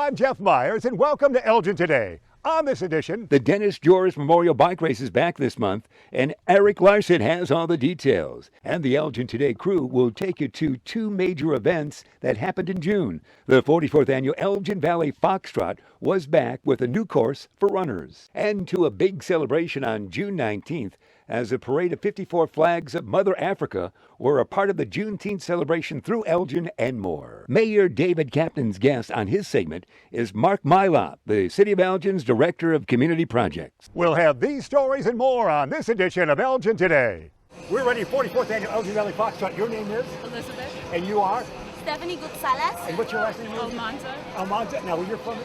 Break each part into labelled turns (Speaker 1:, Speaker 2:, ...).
Speaker 1: I'm Jeff Myers, and welcome to Elgin Today. On this edition,
Speaker 2: the Dennis Jurors Memorial Bike Race is back this month, and Eric Larson has all the details. And the Elgin Today crew will take you to two major events that happened in June. The 44th Annual Elgin Valley Foxtrot was back with a new course for runners. And to a big celebration on June 19th, as a parade of 54 flags of Mother Africa were a part of the Juneteenth celebration through Elgin and more. Mayor David Captain's guest on his segment is Mark Malott, the City of Elgin's Director of Community Projects.
Speaker 1: We'll have these stories and more on this edition of Elgin Today. We're ready, 44th Annual Elgin Valley Foxtrot. Your name is?
Speaker 3: Elizabeth.
Speaker 1: And you are?
Speaker 3: Stephanie Gonzalez.
Speaker 1: And what's your last name?
Speaker 3: Almanza.
Speaker 1: Almanza. Now, where you're from?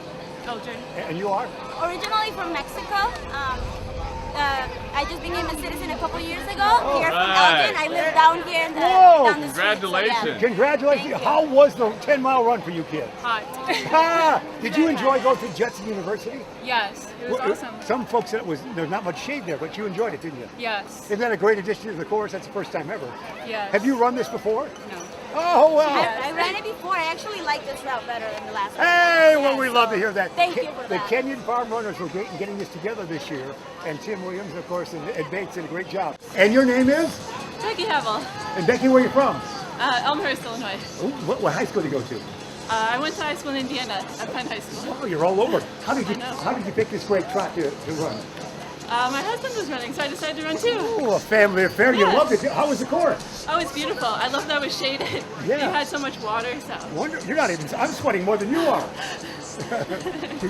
Speaker 3: Elgin.
Speaker 1: And you are?
Speaker 3: Originally from Mexico. I just became a citizen a couple years ago here from Elgin. I live down here in down the street.
Speaker 4: Congratulations.
Speaker 3: So, yeah.
Speaker 1: Congratulations. How was the 10-mile run for you kids?
Speaker 3: Hot.
Speaker 1: Did you enjoy going to Judson University?
Speaker 3: Yes, it was awesome.
Speaker 1: Some folks said there's not much shade there, but you enjoyed it, didn't you?
Speaker 3: Yes.
Speaker 1: Isn't that a great addition to the course? That's the first time ever.
Speaker 3: Yes.
Speaker 1: Have you run this before?
Speaker 3: No.
Speaker 1: Oh, wow.
Speaker 3: I ran it before. I actually like this route better than the last one.
Speaker 1: Hey, well,
Speaker 3: Yeah,
Speaker 1: we love to hear that.
Speaker 3: Thank you for
Speaker 1: The
Speaker 3: that.
Speaker 1: Kenyon Farm Runners were great in getting this together this year, and Tim Williams, of course, and Ed Bates did a great job. And your name is?
Speaker 5: Becky Hevel,
Speaker 1: And Becky, where are you from?
Speaker 5: Elmhurst, Illinois.
Speaker 1: Ooh, what high school did you go to?
Speaker 5: I went to high school in Indiana, at Penn High School.
Speaker 1: Oh, you're all over. How did
Speaker 5: I know.
Speaker 1: you pick this great track to run?
Speaker 5: My husband was running, so I decided to run too.
Speaker 1: Oh, a family affair. You
Speaker 5: Yes.
Speaker 1: loved it. How was the course?
Speaker 5: Oh, it's beautiful. I love that it was shaded.
Speaker 1: Yeah.
Speaker 5: You had so much water, so.
Speaker 1: You're not even. I'm sweating more than you are. You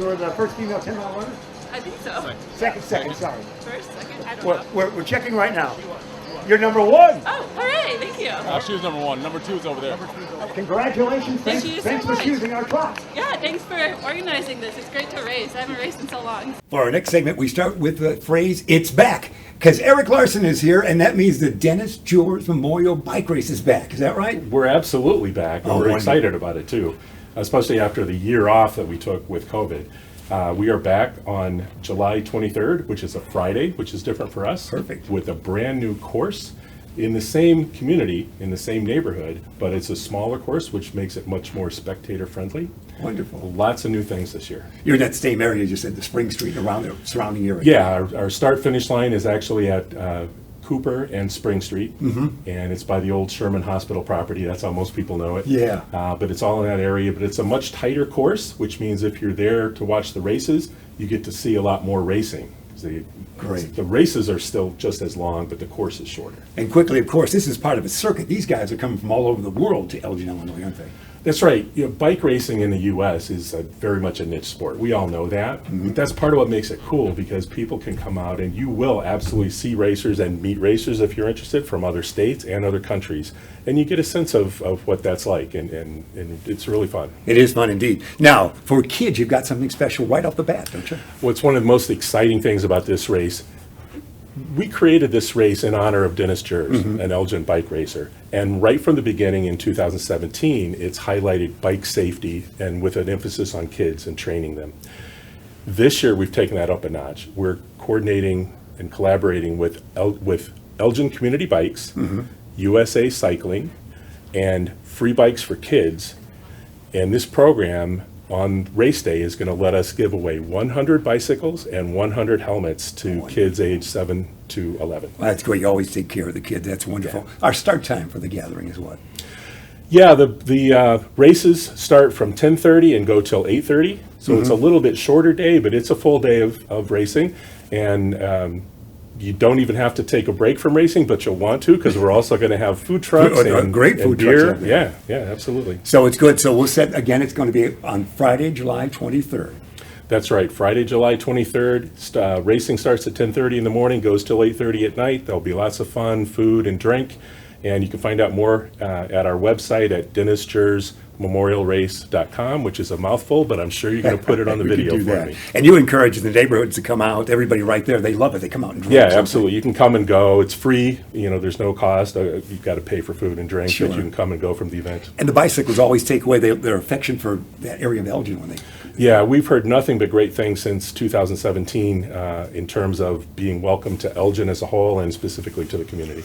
Speaker 1: were the first female 10-mile runner?
Speaker 5: I think so.
Speaker 1: Second, sorry.
Speaker 5: First, second, I don't know.
Speaker 1: We're checking right now. You're number one.
Speaker 5: Oh, hooray, thank you.
Speaker 4: She was number one. Number two is over there.
Speaker 1: Congratulations.
Speaker 5: Thank you so
Speaker 1: Thanks for
Speaker 5: much.
Speaker 1: choosing our track.
Speaker 5: Yeah, thanks for organizing this. It's great to race. I haven't raced in so long.
Speaker 1: For our next segment, we start with the phrase, "It's back," because Eric Larson is here, and that means the Dennis Jurors Memorial Bike Race is back. Is that right?
Speaker 6: We're absolutely back, and
Speaker 1: Oh,
Speaker 6: we're
Speaker 1: wonderful.
Speaker 6: excited about it too, especially after the year off that we took with COVID. We are back on July 23rd, which is a Friday, which is different for us.
Speaker 1: Perfect.
Speaker 6: With a brand new course in the same community, in the same neighborhood, but it's a smaller course, which makes it much more spectator friendly.
Speaker 1: Wonderful.
Speaker 6: Lots of new things this year.
Speaker 1: You're in that same area, you said, the Spring Street and around the surrounding area.
Speaker 6: Yeah, our start finish line is actually at Cooper and Spring Street, and it's by the old Sherman Hospital property. That's how most people know it.
Speaker 1: Yeah.
Speaker 6: But it's all in that area. But it's a much tighter course, which means if you're there to watch the races, you get to see a lot more racing.
Speaker 1: Great.
Speaker 6: The races are still just as long, but the course is shorter.
Speaker 1: And quickly, of course, this is part of a circuit. These guys are coming from all over the world to Elgin, Illinois, aren't they?
Speaker 6: That's right. Bike racing in the U.S. is very much a niche sport. We all know that. But that's part of what makes it cool, because people can come out and you will absolutely see racers and meet racers if you're interested from other states and other countries. And you get a sense of what that's like, and it's really fun.
Speaker 1: It is fun indeed. Now, for kids, you've got something special right off the bat, don't you?
Speaker 6: What's one of the most exciting things about this race, we created this race in honor of Dennis Jurors, an Elgin bike racer. And right from the beginning in 2017, it's highlighted bike safety and with an emphasis on kids and training them. This year, we've taken that up a notch. We're coordinating and collaborating with Elgin Community Bikes, USA Cycling, and Free Bikes for Kids. And this program on race day is going to let us give away 100 bicycles and 100 helmets to kids age 7 to 11.
Speaker 1: Well, that's great. You always take care of the kids. That's wonderful. Our start time for the gathering is what?
Speaker 6: Yeah, the races start from 10:30 and go till 8:30. So it's a little bit shorter day, but it's a full day of racing. And you don't even have to take a break from racing, but you'll want to, because we're also going to have food trucks and
Speaker 1: great food
Speaker 6: beer.
Speaker 1: trucks out there.
Speaker 6: Yeah, absolutely.
Speaker 1: So it's good. So we'll set, again, it's going to be on Friday, July 23rd.
Speaker 6: That's right. Friday, July 23rd. Racing starts at 10:30 in the morning, goes till 8:30 at night. There'll be lots of fun, food, and drink. And you can find out more at our website at dennisjursmemorialrace.com, which is a mouthful, but I'm sure you're going to put it on the
Speaker 1: We could
Speaker 6: video
Speaker 1: do
Speaker 6: for
Speaker 1: that.
Speaker 6: me.
Speaker 1: And you encourage the neighborhoods to come out. Everybody right there, they love it. They come out and drink.
Speaker 6: Yeah, absolutely. You can come and go. It's free. There's no cost. You've got to pay for food and drink,
Speaker 1: Sure.
Speaker 6: but you can come and go from the event.
Speaker 1: And the bicycles always take away their affection for that area of Elgin when they.
Speaker 6: Yeah, we've heard nothing but great things since 2017 in terms of being welcome to Elgin as a whole and specifically to the community.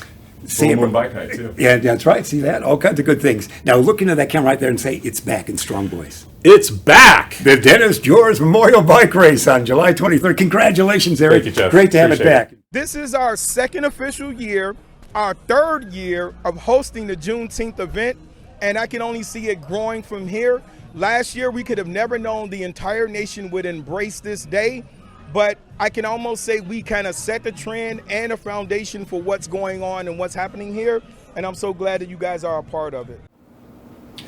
Speaker 1: See
Speaker 6: Full moon
Speaker 1: it.
Speaker 6: bike night too.
Speaker 1: Yeah, that's right. See that? All kinds of good things. Now look into that camera right there and say, it's back in strong boys.
Speaker 6: It's back.
Speaker 1: The Dennis Jurors Memorial Bike Race on July 23rd. Congratulations, Eric.
Speaker 6: Thank you, Jeff.
Speaker 1: Great to have it
Speaker 6: Appreciate
Speaker 1: back.
Speaker 7: This is our second official year, our third year of hosting the Juneteenth event, and I can only see it growing from here. Last year, we could have never known the entire nation would embrace this day, but I can almost say we kind of set the trend and a foundation for what's going on and what's happening here, and I'm so glad that you guys are a part of it.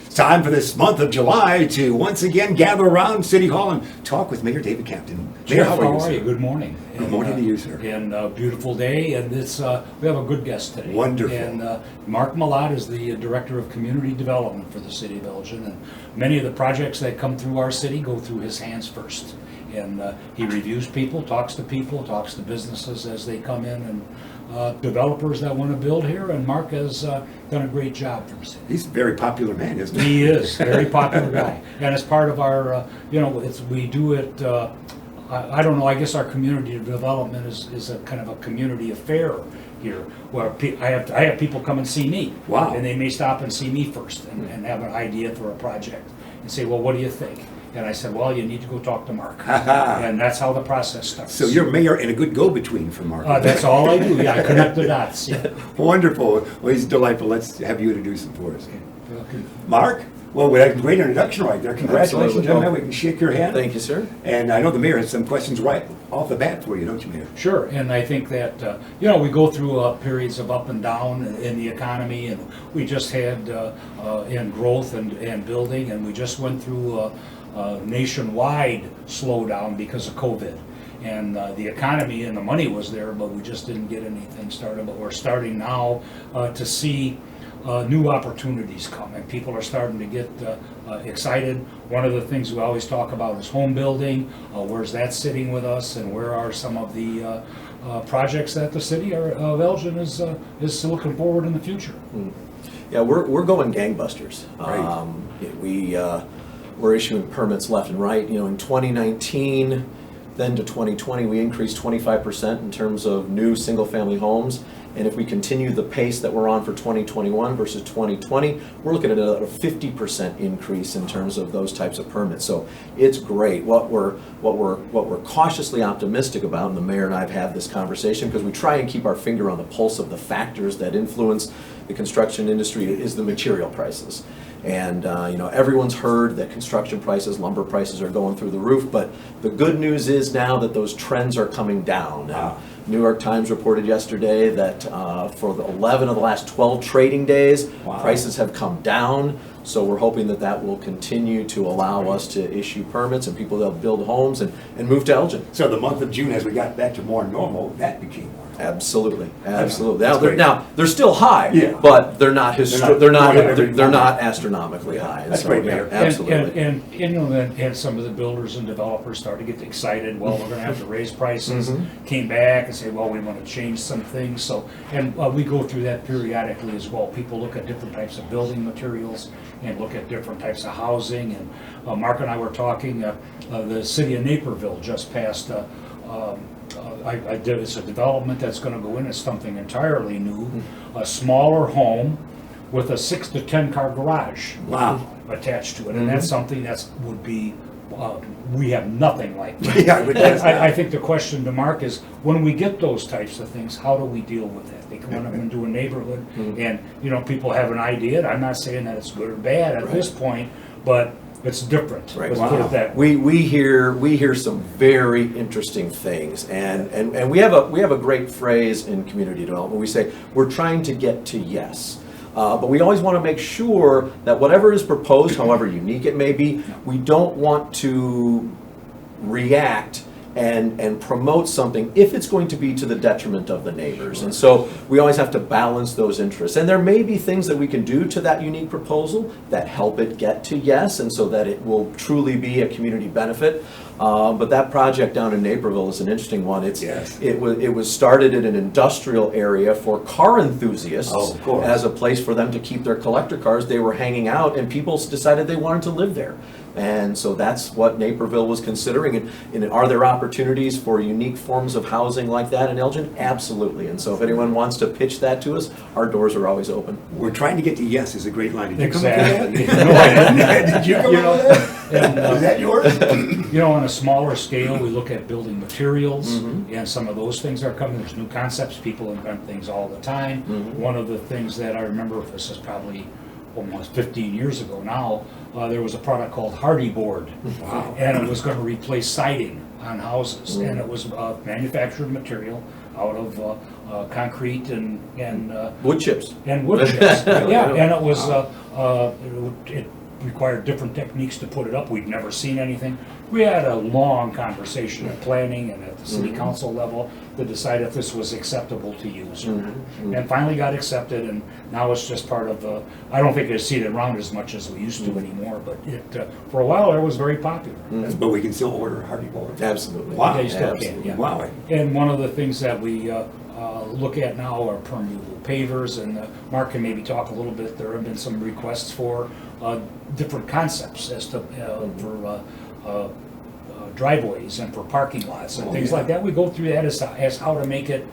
Speaker 1: It's time for this month of July to once again gather around City Hall and talk with Mayor David Captain. Mayor,
Speaker 8: Jeff, how are
Speaker 1: sir?
Speaker 8: you? Good morning.
Speaker 1: Good morning to you, sir.
Speaker 8: And a beautiful day, and we have a good guest today.
Speaker 1: Wonderful.
Speaker 8: And Mark Malott is the Director of Community Development for the City of Elgin, and many of the projects that come through our city go through his hands first. And he reviews people, talks to businesses as they come in, and developers that want to build here, and Mark has done a great job for the city.
Speaker 1: He's a very popular man, isn't he?
Speaker 8: He is a very popular guy, and as part of our, we do it. I don't know. I guess our community development is a kind of a community affair here, where I have people come and see me.
Speaker 1: Wow.
Speaker 8: And they may stop and see me first and have an idea for a project and say, well, what do you think? And I said, well, you need to go talk to Mark. And that's how the process starts.
Speaker 1: So you're mayor and a good go-between for Mark.
Speaker 8: That's all I do. Yeah, I connect the dots. Yeah.
Speaker 1: Wonderful. Well, he's delightful. Let's have you introduce him for us. Mark? Well, we had a great introduction right there. Congratulations,
Speaker 9: Absolutely.
Speaker 1: gentlemen. We can shake your hand.
Speaker 9: Thank you, sir.
Speaker 1: And I know the mayor has some questions right off the bat for you, don't you, Mayor?
Speaker 8: Sure, and I think that, we go through periods of up and down in the economy, and we just had in growth and building, and we just went through a nationwide slowdown because of COVID. And the economy and the money was there, but we just didn't get anything started. But we're starting now to see new opportunities come, and people are starting to get excited. One of the things we always talk about is home building. Where's that sitting with us, and where are some of the projects that the city of Elgin is looking forward in the future?
Speaker 9: Yeah, we're going gangbusters.
Speaker 1: Right.
Speaker 9: We're issuing permits left and right. In 2019, then to 2020, we increased 25% in terms of new single-family homes. And if we continue the pace that we're on for 2021 versus 2020, we're looking at a 50% increase in terms of those types of permits. So it's great. What we're cautiously optimistic about, and the mayor and I have had this conversation because we try and keep our finger on the pulse of the factors that influence the construction industry, is the material prices. And everyone's heard that construction prices, lumber prices are going through the roof, but the good news is now that those trends are coming down. New York Times reported yesterday that for the 11 of the last 12 trading days, prices have come down. So we're hoping that that will continue to allow us to issue permits and people that build homes and move to Elgin.
Speaker 1: So the month of June, as we got back to more normal, that became more normal.
Speaker 9: Absolutely.
Speaker 1: great.
Speaker 9: Now they're still high,
Speaker 1: Yeah.
Speaker 9: but they're not
Speaker 1: They're
Speaker 9: not astronomically high. And
Speaker 1: That's great, Mayor.
Speaker 9: Absolutely.
Speaker 8: And some of the builders and developers started to get excited. Well, we're going to have to raise prices. Came back and say, well, we want to change some things. So, and we go through that periodically as well. People look at different types of building materials and look at different types of housing. And Mark and I were talking. The city of Naperville just passed. It's a development that's going to go in as something entirely new, a smaller home with a 6 to 10 car garage attached to it, and that's something that would be we have nothing like that.
Speaker 1: Yeah, I would guess that.
Speaker 8: I think the question to Mark is, when we get those types of things, how do we deal with that? They come up into a neighborhood, and people have an idea. And I'm not saying that it's good or bad at this point, but it's different.
Speaker 9: Right.
Speaker 8: Let's put it that way.
Speaker 9: We hear some very interesting things, and we have a great phrase in community development. We say we're trying to get to yes. But we always want to make sure that whatever is proposed, however unique it may be, we don't want to react and promote something if it's going to be to the detriment of the neighbors. And so we always have to balance those interests. And there may be things that we can do to that unique proposal that help it get to yes, and so that it will truly be a community benefit. But that project down in Naperville is an interesting one. It was started in an industrial area for car enthusiasts as a place for them to keep their collector cars. They were hanging out, and people decided they wanted to live there. And so that's what Naperville was considering. And are there opportunities for unique forms of housing like that in Elgin? Absolutely. And so if anyone wants to pitch that to us, our doors are always open.
Speaker 1: We're trying to get to yes is a great line. Did you
Speaker 8: Exactly.
Speaker 1: come up with that? Did you come up with that?
Speaker 8: And,
Speaker 1: Is that yours?
Speaker 8: you know, on a smaller scale, we look at building materials, and some of those things are coming. There's new concepts. People invent things all the time. One of the things that I remember, this is probably almost 15 years ago now, there was a product called Hardy Board.
Speaker 1: Wow.
Speaker 8: And it was going to replace siding on houses. And it was manufactured material out of concrete and
Speaker 9: Wood chips.
Speaker 8: and wood chips. Yeah, and it was it required different techniques to put it up. We'd never seen anything. We had a long conversation at planning and at the city council level to decide if this was acceptable to use. And finally got accepted, and now it's just part of the, I don't think it's seated around as much as we used to anymore, but it, for a while, it was very popular.
Speaker 1: But we can still order Hardy Board.
Speaker 9: Absolutely.
Speaker 1: Wow.
Speaker 8: Yeah, you still
Speaker 9: Absolutely.
Speaker 8: can, yeah.
Speaker 1: Wow.
Speaker 8: And one of the things that we look at now are permeable pavers, and Mark can maybe talk a little bit. There have been some requests for different concepts as to for driveways and for parking lots and things like that. We go through that as how to make it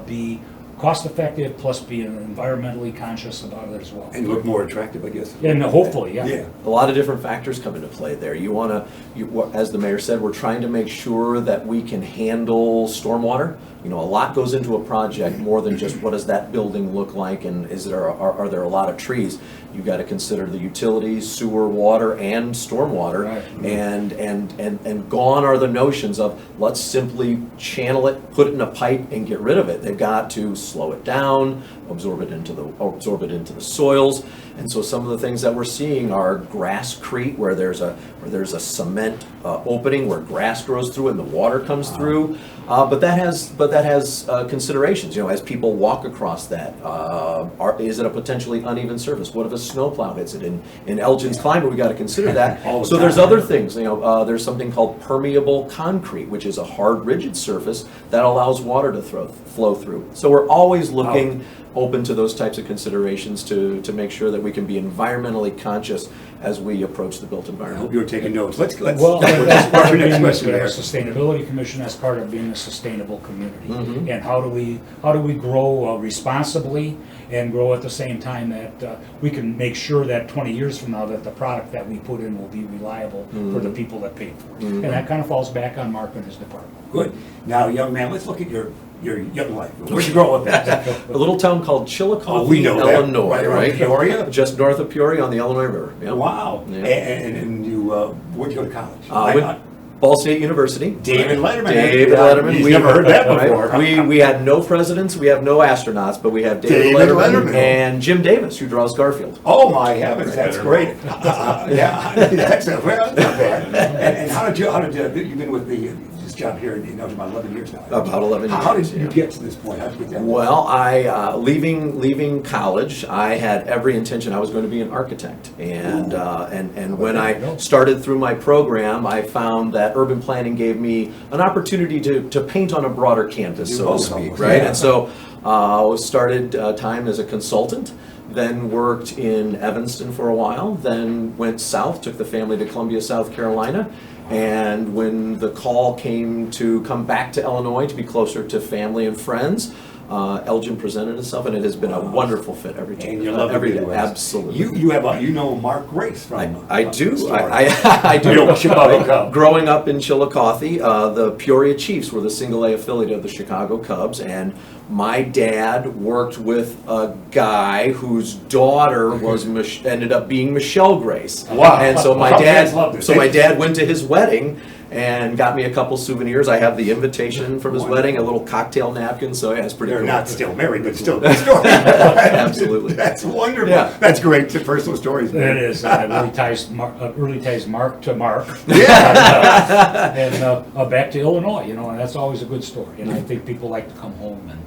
Speaker 8: be cost effective plus be environmentally conscious about it as well.
Speaker 1: And look more attractive, I guess.
Speaker 8: And hopefully, yeah.
Speaker 1: Yeah.
Speaker 9: A lot of different factors come into play there. You want to, as the mayor said, we're trying to make sure that we can handle stormwater. You know, a lot goes into a project more than just what does that building look like, and are there a lot of trees? You've got to consider the utilities, sewer, water, and stormwater.
Speaker 8: Right.
Speaker 9: And gone are the notions of let's simply channel it, put it in a pipe, and get rid of it. They've got to slow it down, absorb it into the soils. And so some of the things that we're seeing are grasscrete, where there's a cement opening where grass grows through and the water comes through. But that has considerations. You know, as people walk across that, is it a potentially uneven surface? What if a snowplow hits it? In Elgin's climate, we got to consider that.
Speaker 1: All the
Speaker 9: So there's
Speaker 1: time.
Speaker 9: other things. You know, there's something called permeable concrete, which is a hard, rigid surface that allows water to flow through. So we're always looking open to those types of considerations to make sure that we can be environmentally conscious as we approach the built
Speaker 1: I hope
Speaker 9: environment.
Speaker 1: you're taking notes. Let's
Speaker 8: Well,
Speaker 1: that's
Speaker 8: that's part
Speaker 1: our
Speaker 8: of
Speaker 1: next
Speaker 8: being
Speaker 1: question
Speaker 8: a
Speaker 1: there.
Speaker 8: sustainability commission. That's part of being a sustainable community. And how do we grow responsibly and grow at the same time that we can make sure that 20 years from now that the product that we put in will be reliable for the people that paid for it. And that kind of falls back on Mark and his department.
Speaker 1: Good. Now, young man, let's look at your young life. Where'd you grow up at?
Speaker 9: A little town called Chillicothe,
Speaker 1: Oh, we know that.
Speaker 9: Illinois,
Speaker 1: Right around
Speaker 9: right?
Speaker 1: Peoria?
Speaker 9: Just north of Peoria on the Illinois River. Yeah.
Speaker 1: Wow.
Speaker 9: Yeah.
Speaker 1: And you, where'd you go to college?
Speaker 9: I went Ball State University.
Speaker 1: David Letterman.
Speaker 9: David Letterman.
Speaker 1: He's never heard that
Speaker 9: right?
Speaker 1: before.
Speaker 9: We had no presidents, we have no astronauts, but we have David Letterman and Jim Davis, who draws Garfield.
Speaker 1: Oh my heavens, that's great. Yeah, that's well, that's not bad. And how did you've been with this job here in Elgin about 11 years now?
Speaker 9: About 11 years.
Speaker 1: How did you
Speaker 9: yeah.
Speaker 1: get to this point? How did you get that?
Speaker 9: Well, I leaving college, I had every intention I was going to be an architect, and when I started through my program, I found that urban planning gave me an opportunity to paint on a broader canvas, so to speak, right?
Speaker 1: Yeah.
Speaker 9: And so started time as a consultant. Then worked in Evanston for a while. Then went south, took the family to Columbia, South Carolina. And when the call came to come back to Illinois to be closer to family and friends, Elgin presented itself, and it has been a wonderful fit every time.
Speaker 1: And you love
Speaker 9: every
Speaker 1: the
Speaker 9: day.
Speaker 1: Midwest.
Speaker 9: Absolutely.
Speaker 1: You know Mark Grace from
Speaker 9: I do.
Speaker 1: Florida.
Speaker 9: I do.
Speaker 1: You know Chicago Cubs.
Speaker 9: Growing up in Chillicothe, the Peoria Chiefs were the single A affiliate of the Chicago Cubs, and my dad worked with a guy whose daughter ended up being Michelle Grace.
Speaker 1: Wow.
Speaker 9: And so my
Speaker 1: Cubs fans loved
Speaker 9: dad,
Speaker 1: it.
Speaker 9: so my dad went to his wedding and got me a couple souvenirs. I have the invitation from his wedding, a little cocktail napkin. So yeah, it's pretty.
Speaker 1: They're
Speaker 9: cool.
Speaker 1: not still married, but still a good story.
Speaker 9: Absolutely.
Speaker 1: That's wonderful.
Speaker 9: Yeah.
Speaker 1: That's great. Personal stories. Man.
Speaker 8: It is. It really ties Mark to Mark.
Speaker 1: Yeah.
Speaker 8: And back to Illinois, and that's always a good story. And I think people like to come home and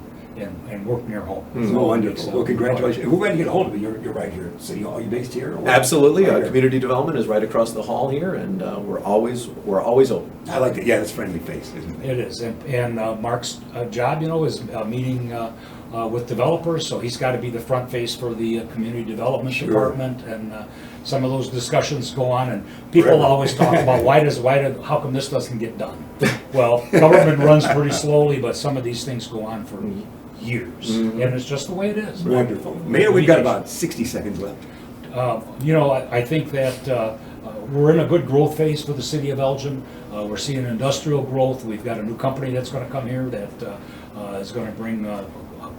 Speaker 8: work near home.
Speaker 1: Wonderful. Well, congratulations. We're going to get a hold of you. You're right here. So are you based here? Or
Speaker 9: Absolutely.
Speaker 1: Right here.
Speaker 9: Community development is right across the hall here, and we're always open.
Speaker 1: I like that. Yeah, that's friendly face, isn't it?
Speaker 8: It is. And Mark's job, is meeting with developers, so he's got to be the front face for the community development department, and some of those discussions go on, and people always talk about how come this doesn't get done? Well, government runs pretty slowly, but some of these things go on for years, and it's just the way it is.
Speaker 1: Wonderful. Mayor, we've got about 60 seconds left.
Speaker 8: I think that we're in a good growth phase for the city of Elgin. We're seeing industrial growth. We've got a new company that's going to come here that is going to bring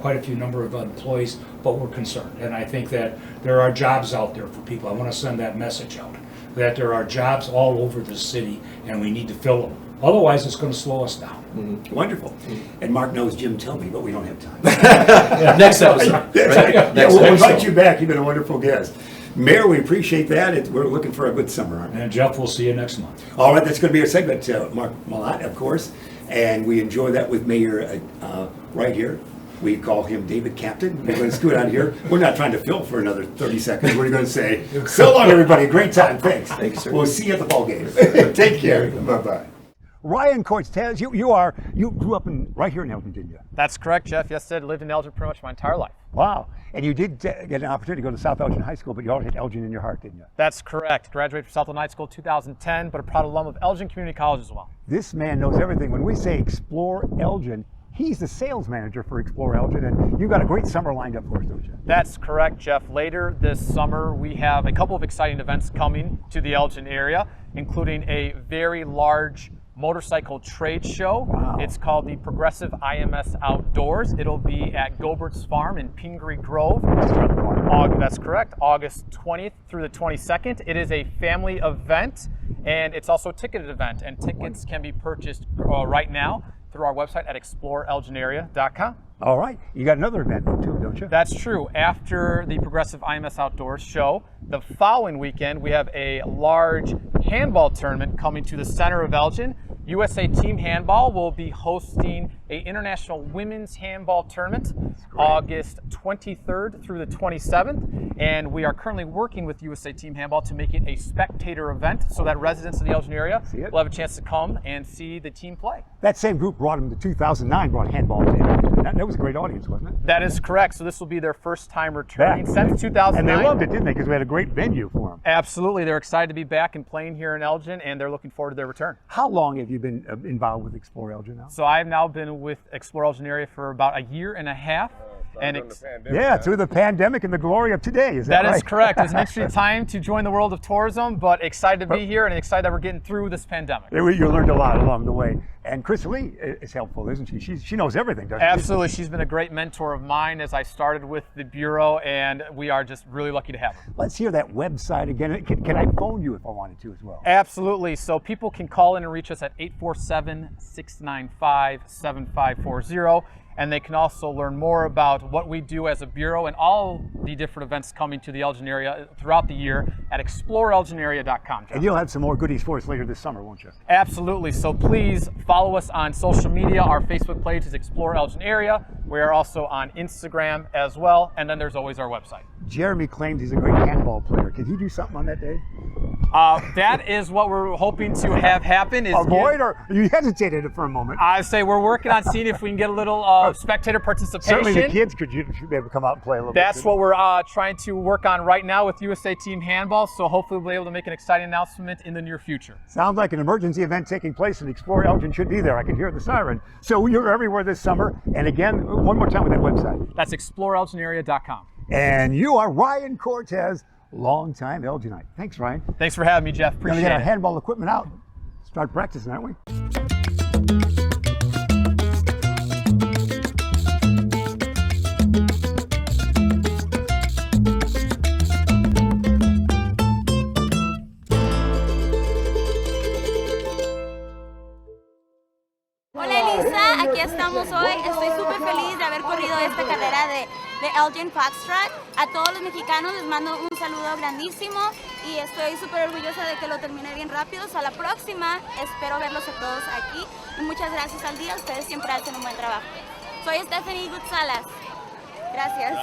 Speaker 8: quite a few number of employees, but we're concerned. And I think that there are jobs out there for people. I want to send that message out, that there are jobs all over the city, and we need to fill them. Otherwise, it's going to slow us down.
Speaker 1: Wonderful. And Mark knows Jim told me, but we don't have time.
Speaker 9: Next episode.
Speaker 1: We'll invite you back. You've been a wonderful guest. Mayor, we appreciate that. We're looking for a good summer, aren't we?
Speaker 8: And Jeff, we'll see you next month.
Speaker 1: All right, that's going to be our segment, Mark Malott, of course. And we enjoy that with Mayor right here. We call him David Captain. We're going to scoot out here. We're not trying to fill for another 30 seconds. We're going to say, so long, everybody. Great time. Thanks.
Speaker 9: Thank you, sir.
Speaker 1: We'll see you at the ball game. Take care. Bye-bye. Ryan Cortez, you grew up right here in Elgin, didn't you?
Speaker 10: That's correct, Jeff. Yes, I lived in Elgin pretty much my entire life.
Speaker 1: Wow. And you did get an opportunity to go to South Elgin High School, but you always had Elgin in your heart, didn't you?
Speaker 10: That's correct. Graduated from South Elgin High School 2010, but a proud alum of Elgin Community College as well.
Speaker 1: This man knows everything. When we say Explore Elgin, he's the sales manager for Explore Elgin, and you've got a great summer lined up for us, don't you?
Speaker 10: That's correct, Jeff. Later this summer, we have a couple of exciting events coming to the Elgin area, including a very large motorcycle trade show.
Speaker 1: Wow.
Speaker 10: It's called the Progressive IMS Outdoors. It'll be at Gobert's Farm in Pingree Grove. That's correct, August 20th through the 22nd. It is a family event, and it's also a ticketed event, and tickets can be purchased right now through our website at exploreelginarea.com.
Speaker 1: All right. You got another event too, don't you?
Speaker 10: That's true. After the Progressive IMS Outdoors show, the following weekend we have a large handball tournament coming to the center of Elgin. USA Team Handball will be hosting an international women's handball tournament August 23rd through the 27th, and we are currently working with USA Team Handball to make it a spectator event so that residents of the Elgin area will have a chance to come and see the team play.
Speaker 1: That same group brought him to 2009, brought handball to him. That was a great audience, wasn't it?
Speaker 10: That is correct. So this will be their first time returning since 2009.
Speaker 1: And they loved it, didn't they? Because we had a great venue for them.
Speaker 10: Absolutely. They're excited to be back and playing here in Elgin, and they're looking forward to their return.
Speaker 1: How long have you been involved with Explore Elgin now?
Speaker 10: So I've now been with Explore Elgin area for about a year and a half.
Speaker 1: Through the pandemic and the glory of today. Is that right?
Speaker 10: That is correct. It's an interesting time to join the world of tourism, but excited to be here and excited that we're getting through this pandemic.
Speaker 1: You learned a lot along the way. And Chris Lee is helpful, isn't she? She knows everything, doesn't she?
Speaker 10: Absolutely. She's been a great mentor of mine as I started with the Bureau, and we are just really lucky to have her.
Speaker 1: Let's hear that website again. Can I phone you if I wanted to as well?
Speaker 10: Absolutely. So people can call in and reach us at 847-695-7540. And they can also learn more about what we do as a Bureau and all the different events coming to the Elgin area throughout the year at exploreelginarea.com.
Speaker 1: And you'll have some more goodies for us later this summer, won't you?
Speaker 10: Absolutely. So please follow us on social media. Our Facebook page is Explore Elgin Area. We are also on Instagram as well. And then there's always our website.
Speaker 1: Jeremy claims he's a great handball player. Can he do something on that day?
Speaker 10: That is what we're hoping to have happen.
Speaker 1: Or you hesitated for a moment.
Speaker 10: I say we're working on seeing if we can get a little spectator participation.
Speaker 1: Certainly the kids should be able to come out and play a little bit.
Speaker 10: That's what we're trying to work on right now with USA Team Handball, so hopefully we'll be able to make an exciting announcement in the near future.
Speaker 1: Sounds like an emergency event taking place, and Explore Elgin should be there. I can hear the siren. So you're everywhere this summer. And again, one more time with that website.
Speaker 10: That's exploreelginarea.com.
Speaker 1: And you are Ryan Cortez, longtime Elginite. Thanks, Ryan.
Speaker 10: Thanks for having me, Jeff. Appreciate it.
Speaker 1: We're going to get our handball equipment out. Start practicing, aren't we?
Speaker 3: Aquí estamos hoy. Estoy súper feliz de haber corrido esta carrera de Elgin Foxtrot. A todos los mexicanos les mando un saludo grandísimo y estoy súper orgullosa de que lo terminé bien rápido. A la próxima espero verlos a todos aquí y muchas gracias al día. Ustedes siempre hacen un buen trabajo. Soy Stephanie Gutsalas. Gracias.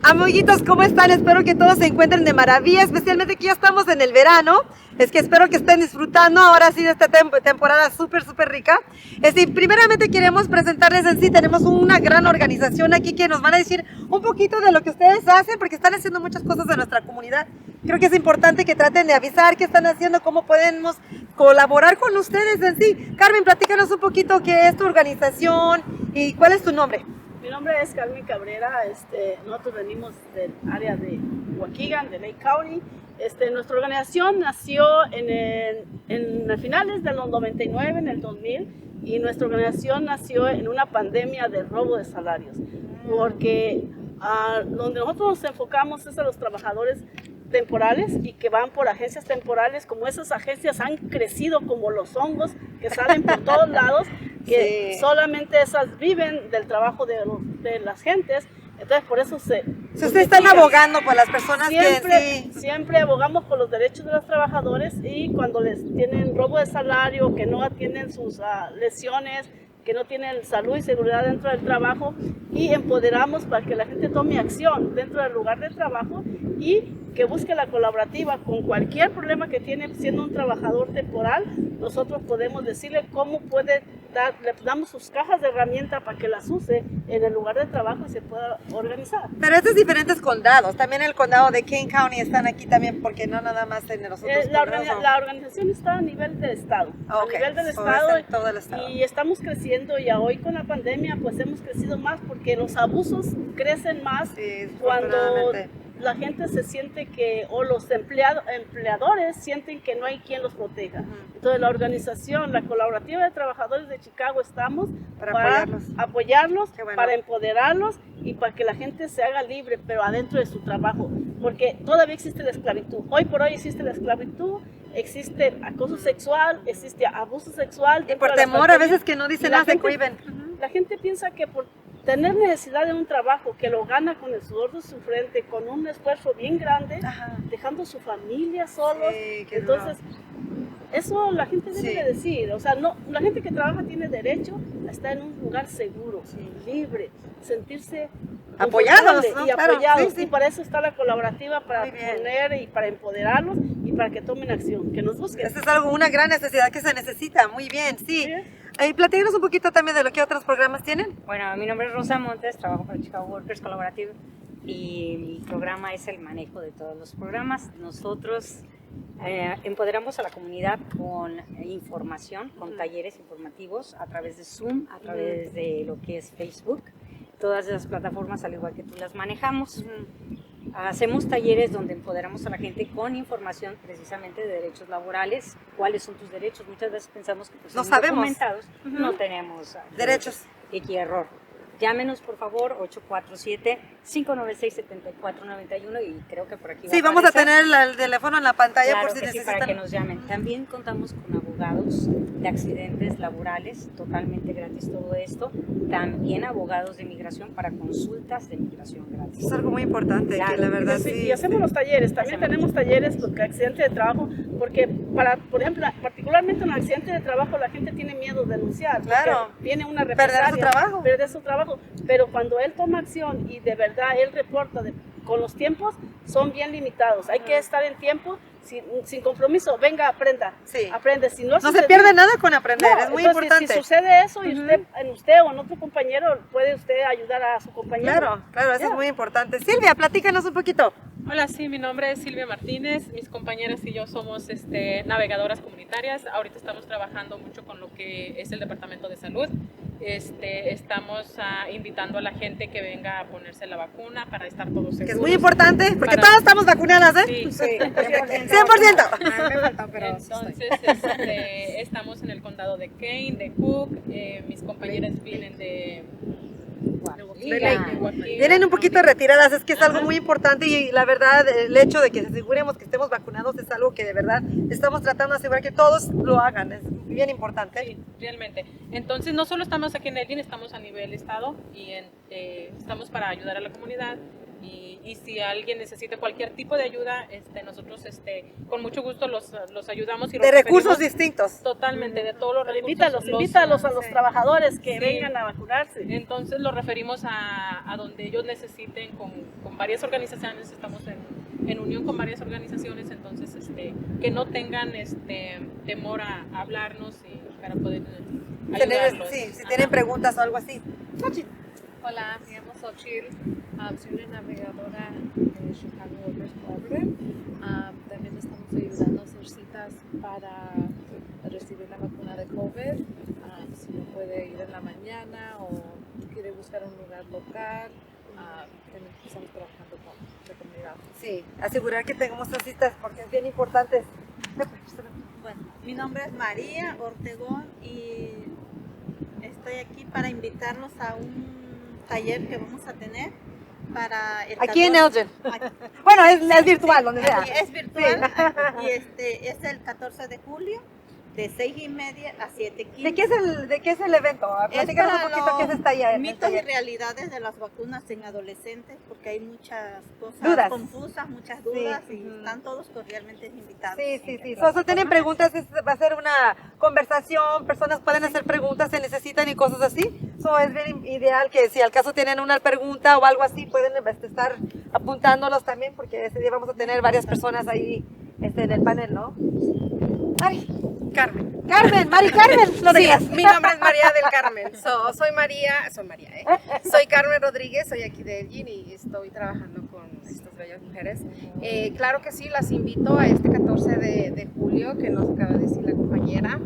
Speaker 11: Amiguitos, ¿cómo están? Espero que todos se encuentren de maravilla, especialmente que ya estamos en el verano. Es que espero que estén disfrutando ahora sí de esta temporada súper rica. Primeramente queremos presentarles en sí, tenemos una gran organización aquí que nos van a decir un poquito de lo que ustedes hacen, porque están haciendo muchas cosas en nuestra comunidad. Creo que es importante que traten de avisar qué están haciendo, cómo podemos colaborar con ustedes en sí. Carmen, platícanos un poquito qué es tu organización y cuál es tu nombre.
Speaker 12: Mi nombre es Carmen Cabrera, nosotros venimos del área de Waukegan, de Lake County. Nuestra organización nació en finales de los 99, en el 2000, y nuestra organización nació en una pandemia de robo de salarios, porque donde nosotros nos enfocamos es a los trabajadores temporales y que van por agencias temporales. Como esas agencias han crecido como los hongos que salen por todos lados, que sí, solamente esas viven del trabajo de las gentes. Entonces por eso
Speaker 11: ustedes están abogando por las personas
Speaker 12: siempre abogamos por los derechos de los trabajadores, y cuando les tienen robo de salario, que no atienden sus lesiones, que no tienen salud y seguridad dentro del trabajo, y empoderamos para que la gente tome acción dentro del lugar de trabajo y que busque la colaborativa con cualquier problema que tiene siendo un trabajador temporal. Nosotros podemos decirle cómo puede le damos sus cajas de herramientas para que las use en el lugar de trabajo y se pueda organizar.
Speaker 11: Pero estos diferentes condados, también el condado de King County están aquí también, porque no nada más en los otros condados.
Speaker 12: La organización está a nivel del estado, a nivel del estado,
Speaker 11: todo el estado,
Speaker 12: y estamos creciendo, y hoy con la pandemia pues hemos crecido más, porque los abusos crecen más cuando la gente se siente que, o los empleadores sienten que no hay quien los proteja. Entonces la organización, la colaborativa de trabajadores de Chicago, estamos para apoyarlos, para empoderarlos y para que la gente se haga libre, pero adentro de su trabajo, porque todavía existe la esclavitud. Hoy por hoy existe la esclavitud, existe acoso sexual, existe abuso sexual.
Speaker 11: Y por temor a veces que no dicen nada, se cohiben.
Speaker 12: La gente piensa que por tener necesidad de un trabajo que lo gana con el sudor de su frente, con un esfuerzo bien grande, dejando su familia solos, entonces eso la gente debe de decir. O sea, no, la gente que trabaja tiene derecho a estar en un lugar seguro, libre, sentirse
Speaker 11: apoyados,
Speaker 12: y apoyados, y para eso está la colaborativa, para poner y para empoderarlos y para que tomen acción, que nos busquen.
Speaker 11: Esa es una gran necesidad que se necesita. Muy bien, sí. Platícanos un poquito también de lo que otros programas tienen.
Speaker 13: Bueno, mi nombre es Rosa Montes, trabajo para Chicago Workers Collaborative, y mi programa es el manejo de todos los programas. Nosotros empoderamos a la comunidad con información, con talleres informativos a través de Zoom, a través de lo que es Facebook. Todas esas plataformas, al igual que tú, las manejamos. Hacemos talleres donde empoderamos a la gente con información precisamente de derechos laborales. ¿Cuáles son tus derechos? Muchas veces pensamos que pues,
Speaker 11: no sabemos,
Speaker 13: documentados, no tenemos
Speaker 11: derechos.
Speaker 13: Y qué error. Llámenos por favor, 847-596-7491, y creo que por aquí va a
Speaker 11: vamos a tener el teléfono en la pantalla,
Speaker 13: claro,
Speaker 11: por si necesitan.
Speaker 13: para que nos llamen. También contamos con abogados de accidentes laborales, totalmente gratis todo esto. También abogados de migración para consultas de migración gratis.
Speaker 11: Es algo muy importante, claro, que la verdad
Speaker 12: y hacemos los talleres, también tenemos talleres con accidentes de trabajo, porque por ejemplo, particularmente en un accidente de trabajo la gente tiene miedo de denunciar,
Speaker 11: claro,
Speaker 12: viene una represalia, perder su trabajo, pero cuando él toma acción y de verdad él reporta con los tiempos, son bien limitados. Hay que estar en tiempo, sin compromiso. Venga, aprenda. Aprende. Si no
Speaker 11: se pierde nada con aprender, es muy importante.
Speaker 12: Si sucede eso y usted o en otro compañero, puede usted ayudar a su compañero.
Speaker 11: Claro, eso es muy importante. Silvia, platícanos un poquito.
Speaker 5: Hola, sí, mi nombre es Silvia Martínez. Mis compañeras y yo somos navegadoras comunitarias. Ahorita estamos trabajando mucho con lo que es el Departamento de Salud. Estamos invitando a la gente que venga a ponerse la vacuna para estar todos seguros.
Speaker 11: Que es muy importante, porque todas estamos vacunadas, ¿eh?
Speaker 5: Sí,
Speaker 11: 100%.
Speaker 5: Entonces, estamos en el condado de Kane, de Cook. Mis compañeras vienen de
Speaker 11: Vienen un poquito retiradas, es que es algo muy importante, y la verdad el hecho de que aseguremos que estemos vacunados es algo que de verdad estamos tratando de asegurar que todos lo hagan, es bien importante.
Speaker 5: Sí, realmente. Entonces no solo estamos aquí en Elgin, estamos a nivel estado y estamos para ayudar a la comunidad, y si alguien necesita cualquier tipo de ayuda, nosotros con mucho gusto los ayudamos. Y
Speaker 11: de recursos distintos.
Speaker 5: Totalmente, de todos los recursos.
Speaker 12: Invítalos a los trabajadores que vengan a vacunarse.
Speaker 5: Entonces los referimos a donde ellos necesiten con varias organizaciones, estamos en unión con varias organizaciones, entonces que no tengan temor a hablarnos para poder ayudarlos.
Speaker 11: Si tienen preguntas o algo así.
Speaker 14: Hola, me llamo Xochitl, soy una navegadora de Chicago Workers Collaborative. También estamos ayudando a hacer citas para recibir la vacuna de COVID. Si no puede ir en la mañana o quiere buscar un lugar local, estamos trabajando con la comunidad.
Speaker 11: Sí, asegurar que tengamos las citas porque es bien importante.
Speaker 15: Bueno, mi nombre es María Ortegón y estoy aquí para invitarlos a un taller que vamos a tener para el
Speaker 11: aquí en Elgin. Bueno, es virtual, donde sea.
Speaker 15: Es virtual y es el 14 de julio de 6:30 a 7:15.
Speaker 11: ¿De qué es el evento? Platícanos un poquito qué es esta taller.
Speaker 15: Mitos y realidades de las vacunas en adolescentes, porque hay muchas cosas confusas, muchas dudas y están todos cordialmente invitados.
Speaker 11: Sí. Si tienen preguntas, va a ser una conversación, personas pueden hacer preguntas, se necesitan y cosas así. Es bien ideal que si al caso tienen una pregunta o algo así, pueden estar apuntándolos también, porque ese día vamos a tener varias personas ahí en el panel, ¿no?
Speaker 16: Carmen,
Speaker 11: Mari Carmen, no digas.
Speaker 16: Sí, mi nombre es María del Carmen. Soy Carmen Rodríguez, soy aquí de Elgin y estoy trabajando con estas bellas mujeres. Claro que sí, las invito a este 14 de julio que nos acaba de decir la compañera.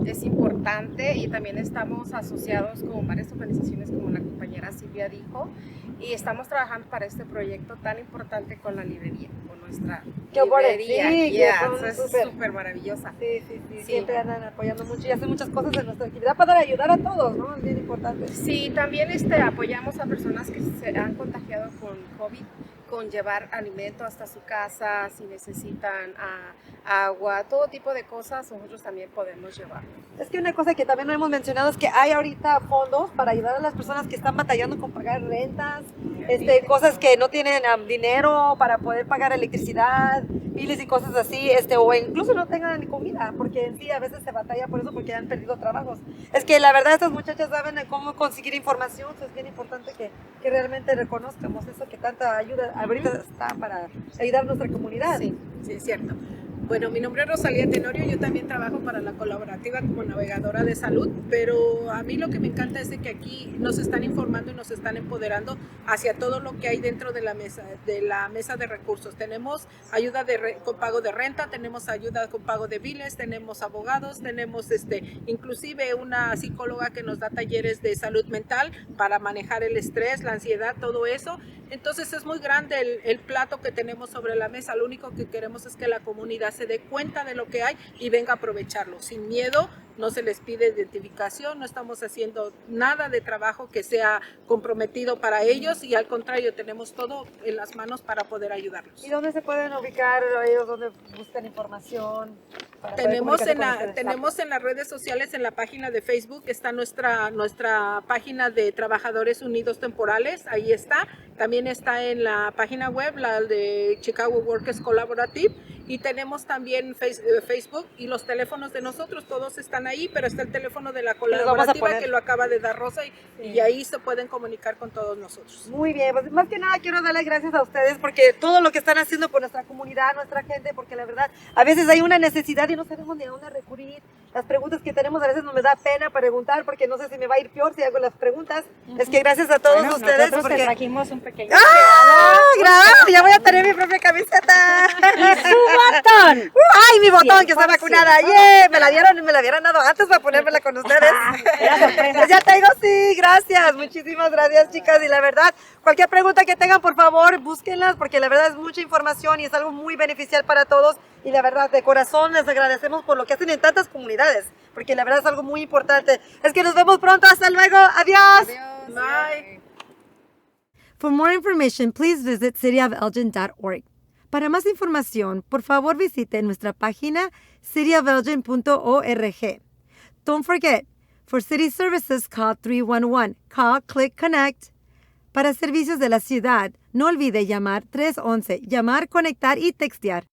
Speaker 16: Es importante y también estamos asociados con varias organizaciones como la compañera Silvia dijo y estamos trabajando para este proyecto tan importante con la librería, con nuestra librería. Es súper maravillosa.
Speaker 11: Sí. Siempre andan apoyando mucho y hacen muchas cosas en nuestra actividad para ayudar a todos, ¿no? Es bien importante.
Speaker 16: Sí, también apoyamos a personas que se han contagiado con COVID, con llevar alimento hasta su casa, si necesitan agua, todo tipo de cosas, nosotros también podemos llevar.
Speaker 11: Es que una cosa que también no hemos mencionado es que hay ahorita fondos para ayudar a las personas que están batallando con pagar rentas, cosas que no tienen dinero para poder pagar electricidad, biles y cosas así, o incluso no tengan ni comida, porque en sí a veces se batalla por eso porque han perdido trabajos. Es que la verdad estas muchachas saben cómo conseguir información, es bien importante que realmente reconozcamos eso, que tanta ayuda ahorita está para ayudar a nuestra comunidad.
Speaker 16: Sí, es cierto. Bueno, mi nombre es Rosalía Tenorio, yo también trabajo para la colaborativa como navegadora de salud, pero a mí lo que me encanta es que aquí nos están informando y nos están empoderando hacia todo lo que hay dentro de la mesa de recursos. Tenemos ayuda con pago de renta, tenemos ayuda con pago de biles, tenemos abogados, tenemos inclusive una psicóloga que nos da talleres de salud mental para manejar el estrés, la ansiedad, todo eso. Entonces es muy grande el plato que tenemos sobre la mesa. Lo único que queremos es que la comunidad se dé cuenta de lo que hay y venga a aprovecharlo. Sin miedo, no se les pide identificación, no estamos haciendo nada de trabajo que sea comprometido para ellos y al contrario, tenemos todo en las manos para poder ayudarlos.
Speaker 11: ¿Y dónde se pueden ubicar ellos? ¿Dónde buscan información?
Speaker 16: Tenemos en las redes sociales, en la página de Facebook, está nuestra página de Trabajadores Unidos Temporales, ahí está. También está en la página web, la de Chicago Workers Collaborative, y tenemos también Facebook y los teléfonos de nosotros, todos están ahí, pero está el teléfono de la colaborativa que lo acaba de dar Rosa y ahí se pueden comunicar con todos nosotros.
Speaker 11: Muy bien, pues más que nada quiero darles gracias a ustedes porque todo lo que están haciendo por nuestra comunidad, nuestra gente, porque la verdad a veces hay una necesidad y no sabemos ni a dónde recurrir. Las preguntas que tenemos a veces nos da pena preguntar porque no sé si me va a ir peor si hago las preguntas. Es que gracias a todos ustedes
Speaker 13: porque te trajimos un pequeño
Speaker 11: gracias, ya voy a tener mi propia camiseta.
Speaker 13: ¡Y su botón!
Speaker 11: ¡Ay, mi botón que está vacunada! ¡Yeah! Me la hubieran dado antes para ponérmela con ustedes. Pues ya tengo, sí, gracias. Muchísimas gracias, chicas. Y la verdad, cualquier pregunta que tengan, por favor, búsquenlas porque la verdad es mucha información y es algo muy beneficial para todos. Y la verdad, de corazón, les agradecemos por lo que hacen en tantas comunidades, porque la verdad es algo muy importante. Es que nos vemos pronto. Hasta luego. Adiós.
Speaker 16: Bye.
Speaker 11: For more information, please visit cityofelgin.org. Para más información, por favor visite nuestra página cityofelgin.org. Don't forget, for city services, call 311. Call, click, connect. Para servicios de la ciudad, no olvide llamar 311, llamar, conectar y textear.